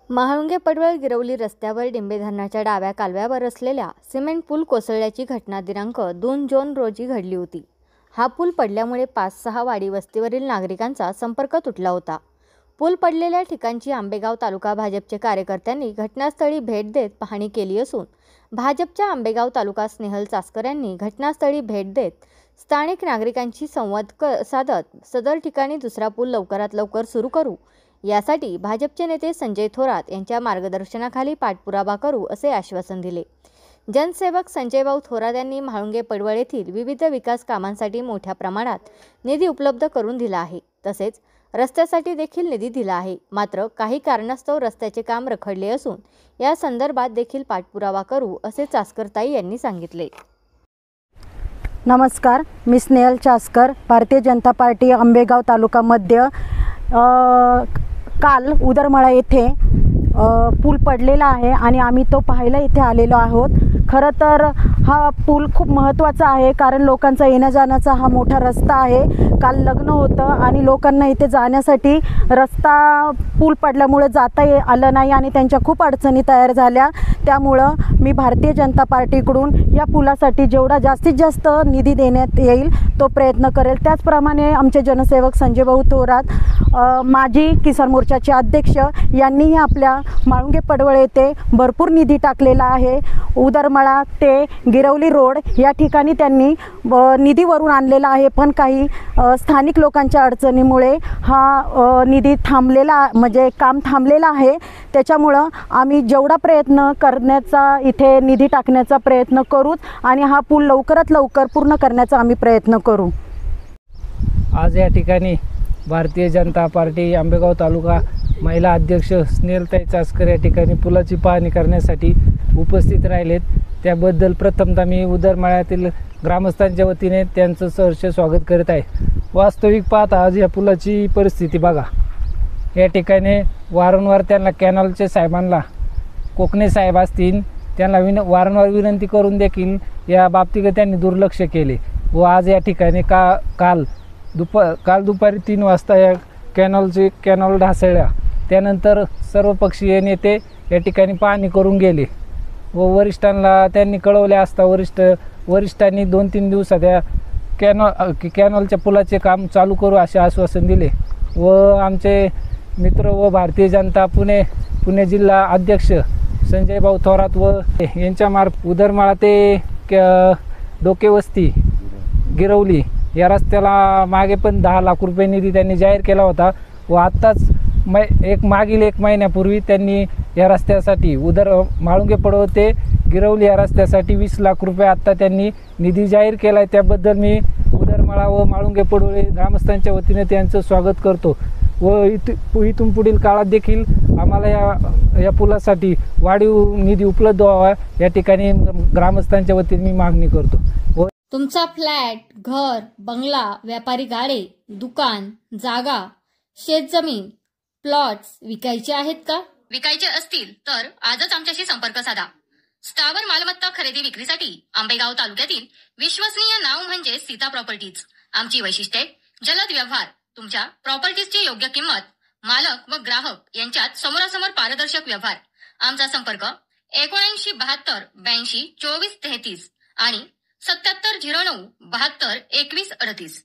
महाळुंगे पडवळ गिरवली रस्त्यावर डिंबे धरणाच्या डाव्या कालव्यावर असलेल्या सिमेंट पूल कोसळल्याची घटना दिनांक 2 जून रोजी घडली होती। हा पूल पडल्यामुळे 5-6 वाडी वस्तीवरील नागरिकांचा संपर्क तुटला होता। पूल पडलेल्या ठिकाणची आंबेगाव तालुका भाजपचे कार्यकर्त्यांनी घटनास्थळी भेट देत पाहणी केली असून भाजपच्या आंबेगाव तालुका स्नेहल चास्कर यांनी घटनास्थळी भेट देत स्थानिक नागरिकांशी संवाद साधत सदर ठिकाणी दुसरा पूल लवकरात लवकर सुरू करू यासाठी भाजपचे नेते संजय थोरात यांच्या मार्गदर्शनाखाली पाठपुरावा करू असे आश्वासन दिले। जनसेवक संजयभाऊ थोरात यांनी म्हाळुंगे पडवळ येथील विविध विकास कामांसाठी मोठ्या प्रमाणात निधी उपलब्ध करून दिला आहे। तसेच रस्त्यासाठी देखील निधी दिला आहे। मात्र काही कारणास्तव रस्त्याचे काम रखडले असून या संदर्भात देखील पाठपुरावा करू असे चास्करताई यांनी सांगितले। नमस्कार, मी स्नेहल चास्कर, भारतीय जनता पार्टी आंबेगाव तालुका मध्य। काल उदरमळा येथे पूल पडलेला आहे आणि आम्ही तो पाहायला इथे आलेलो आहोत। खरं तर हा पूल खूप महत्त्वाचा आहे, कारण लोकांचा येण्या जाण्याचा हा मोठा रस्ता आहे। काल लग्न होतं आणि लोकांना इथे जाण्यासाठी रस्ता पूल पडल्यामुळे जाता आलं नाही आणि त्यांच्या खूप अडचणी तयार झाल्या। त्यामुळं मी भारतीय जनता पार्टीकडून या पुलासाठी जेवढा जास्तीत जास्त निधी देण्यात येईल तो प्रयत्न करेल। त्याचप्रमाणे आमचे जनसेवक संजयभाऊ थोरात, माजी किसान मोर्चाचे अध्यक्ष यांनीही आपल्या म्हाळुंगे पडवळ येथे भरपूर निधी टाकलेला आहे। उदरमळा ते गिरवली रोड या ठिकाणी त्यांनी निधीवरून आणलेला आहे, पण काही स्थानिक लोकांच्या अडचणीमुळे हा निधी थांबलेला, म्हणजे काम थांबलेला आहे। त्याच्यामुळं आम्ही जेवढा प्रयत्न करण्याचा, इथे निधी टाकण्याचा प्रयत्न करू आणि हा पूल लवकरात लवकर पूर्ण करण्याचा आम्ही प्रयत्न करू। आज या ठिकाणी भारतीय जनता पार्टी आंबेगाव तालुका महिला अध्यक्ष स्नेहलताई चास्कर या ठिकाणी पुलाची पाहणी करण्यासाठी उपस्थित राहिलेत। त्याबद्दल प्रथमतः मी उदरमळ्यातील ग्रामस्थांच्या वतीने त्यांचं सहर्ष स्वागत करीत आहे। वास्तविक पाहता आज या पुलाची परिस्थिती बघा। या ठिकाणी वारंवार त्यांना कॅनलचे साहेबांना, कोकणे साहेब असतील, त्यांना वारंवार विनंती करून देखील या बाबतीत त्यांनी दुर्लक्ष केले व आज या ठिकाणी काल दुपारी 3 वाजता या कॅनल ढासळल्या। त्यानंतर सर्वपक्षीय नेते या ठिकाणी पाहणी करून गेले व वरिष्ठांना त्यांनी कळवले असता वरिष्ठांनी 2-3 दिवसात या कॅनलच्या पुलाचे काम चालू करू असे आश्वासन दिले व आमचे मित्र व भारतीय जनता पुणे जिल्हा अध्यक्ष संजयभाऊ थोरात व यांच्यामार्फत उदरमाळा ते डोकेवस्ती गिरवली या रस्त्याला मागे पण 10 लाख रुपये निधी त्यांनी जाहीर केला होता व आत्ताच मागील 1 महिन्यापूर्वी त्यांनी या रस्त्यासाठी म्हाळुंगे पडवळ ते गिरवली या रस्त्यासाठी 20 लाख रुपये आत्ता त्यांनी निधी जाहीर केला आहे। त्याबद्दल मी उदरमळा व म्हाळुंगे पडवळ ग्रामस्थांच्या वतीने त्यांचं स्वागत करतो व इथून पुढील काळात देखील आम्हाला या पुलासाठी वाढीव निधी उपलब्ध व्हावा या ठिकाणी ग्रामस्थांच्या वतीने मी मागणी करतो। व तुमचा फ्लॅट, घर, बंगला, व्यापारी गाडे, दुकान, जागा, शेतजमीन, प्लॉट्स विकायचे आहेत का? विकायचे असतील तर आजच आमच्याशी संपर्क साधा। स्थावर मालमत्ता खरेदी विक्रीसाठी आंबेगाव तालुक्यातील विश्वसनीय नाव म्हणजे सीता प्रॉपर्टीज। आमची वैशिष्ट्ये: जलद व्यवहार, तुमच्या प्रॉपर्टीजची योग्य किंमत, मालक व ग्राहक यांच्यात समोरासमोर पारदर्शक व्यवहार। आमचा संपर्क 79 72 82 24 33 आणि 77 09 72 21 38।